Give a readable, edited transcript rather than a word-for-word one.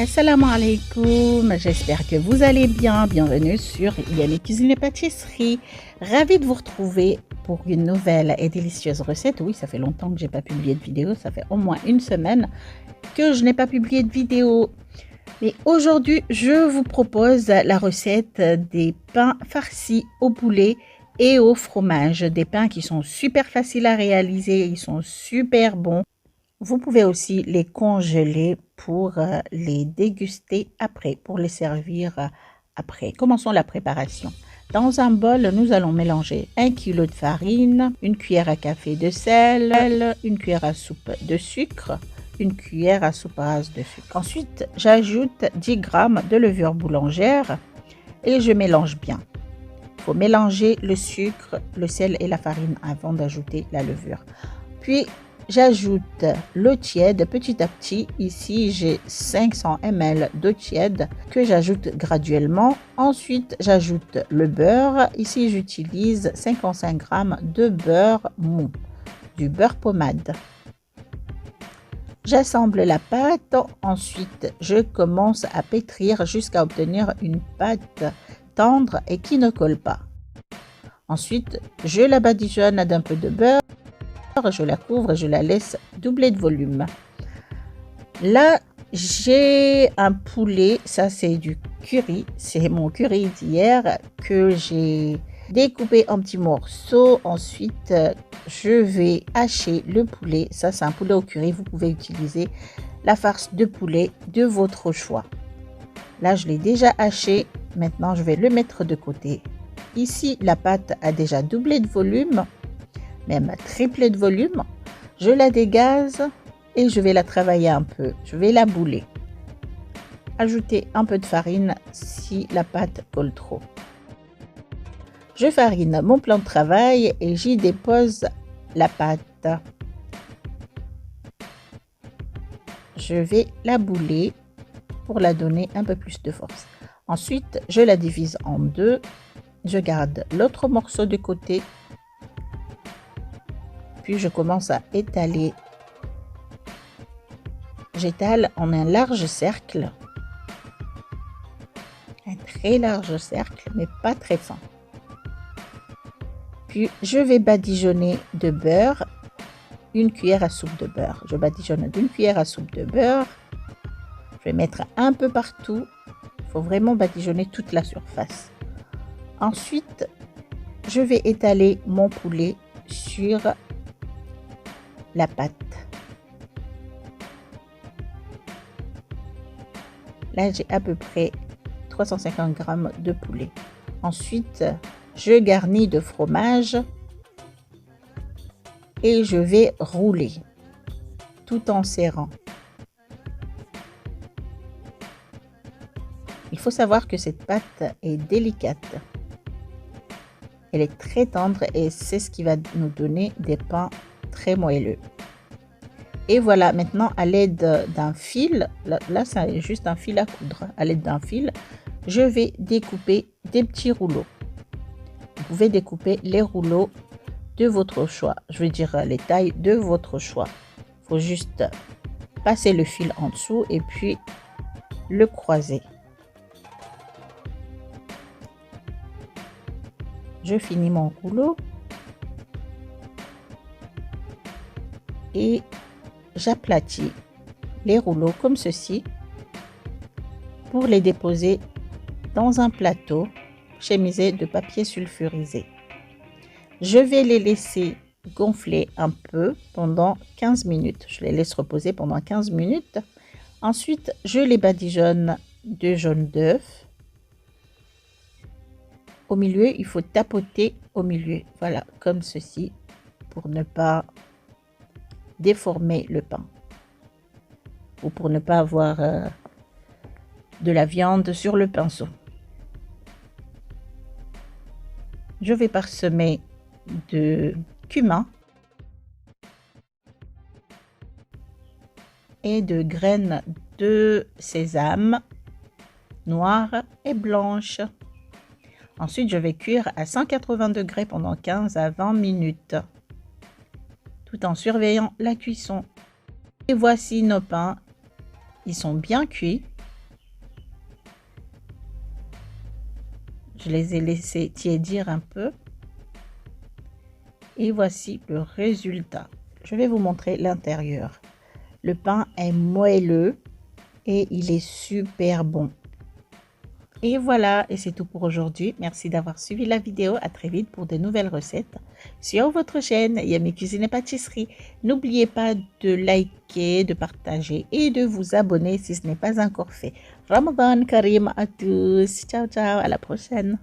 Assalamu alaikum, j'espère que vous allez bien. Bienvenue sur Yami Cuisine et Pâtisserie. Ravie de vous retrouver pour une nouvelle et délicieuse recette. Oui, ça fait longtemps que je n'ai pas publié de vidéo, ça fait au moins une semaine que je n'ai pas publié de vidéo. Mais aujourd'hui, je vous propose la recette des pains farcis au poulet et au fromage. Des pains qui sont super faciles à réaliser, ils sont super bons. Vous pouvez aussi les congeler pour les déguster après, pour les servir après. Commençons la préparation. Dans un bol, nous allons mélanger 1 kg de farine, 1 cuillère à café de sel, 1 cuillère à soupe de sucre, 1 cuillère à soupe rase de sucre. Ensuite, j'ajoute 10 g de levure boulangère et je mélange bien. Il faut mélanger le sucre, le sel et la farine avant d'ajouter la levure. Puis, j'ajoute l'eau tiède petit à petit. Ici, j'ai 500 ml d'eau tiède que j'ajoute graduellement. Ensuite, j'ajoute le beurre. Ici, j'utilise 55 g de beurre mou, du beurre pommade. J'assemble la pâte. Ensuite, je commence à pétrir jusqu'à obtenir une pâte tendre et qui ne colle pas. Ensuite, je la badigeonne d'un peu de beurre. Je la couvre et je la laisse doubler de volume. Là, j'ai un poulet, ça c'est du curry, c'est mon curry d'hier que j'ai découpé en petits morceaux. Ensuite, je vais hacher le poulet, ça c'est un poulet au curry, vous pouvez utiliser la farce de poulet de votre choix. Là, je l'ai déjà haché, maintenant je vais le mettre de côté. Ici, la pâte a déjà doublé de volume, même triplé de volume. Je la dégaze et je vais la travailler un peu. Je vais la bouler. Ajouter un peu de farine si la pâte colle trop. Je farine mon plan de travail et j'y dépose la pâte. Je vais la bouler pour la donner un peu plus de force. Ensuite, je la divise en deux. Je garde l'autre morceau de côté. Puis je commence à étaler. J'étale en un large cercle. Un très large cercle, mais pas très fin. Puis je vais badigeonner de beurre. 1 cuillère à soupe de beurre. Je badigeonne d'1 cuillère à soupe de beurre. Je vais mettre un peu partout. Il faut vraiment badigeonner toute la surface. Ensuite, je vais étaler mon poulet sur la pâte. Là, j'ai à peu près 350 g de poulet. Ensuite, je garnis de fromage et je vais rouler tout en serrant. Il faut savoir que cette pâte est délicate. Elle est très tendre et c'est ce qui va nous donner des pains très moelleux. Et voilà, maintenant à l'aide d'un fil, là c'est juste un fil à coudre, à l'aide d'un fil, je vais découper des petits rouleaux. Vous pouvez découper les rouleaux de votre choix, je veux dire les tailles de votre choix. Il faut juste passer le fil en dessous et puis le croiser. Je finis mon rouleau. Et j'aplatis les rouleaux comme ceci pour les déposer dans un plateau chemisé de papier sulfurisé. Je vais les laisser gonfler un peu pendant 15 minutes. Je les laisse reposer pendant 15 minutes. Ensuite, je les badigeonne de jaune d'œuf. Au milieu, il faut tapoter au milieu. Voilà, comme ceci, pour ne pas déformer le pain ou pour ne pas avoir de la viande sur le pinceau. Je vais parsemer de cumin et de graines de sésame noires et blanches. Ensuite, je vais cuire à 180 degrés pendant 15 à 20 minutes. Tout en surveillant la cuisson. Et voici nos pains. Ils sont bien cuits. Je les ai laissés tiédir un peu. Et voici le résultat. Je vais vous montrer l'intérieur. Le pain est moelleux et il est super bon. Et voilà, et c'est tout pour aujourd'hui. Merci d'avoir suivi la vidéo. À très vite pour de nouvelles recettes sur votre chaîne Yummy Cuisine et Pâtisserie. N'oubliez pas de liker, de partager et de vous abonner si ce n'est pas encore fait. Ramadan Karim à tous. Ciao, ciao, à la prochaine.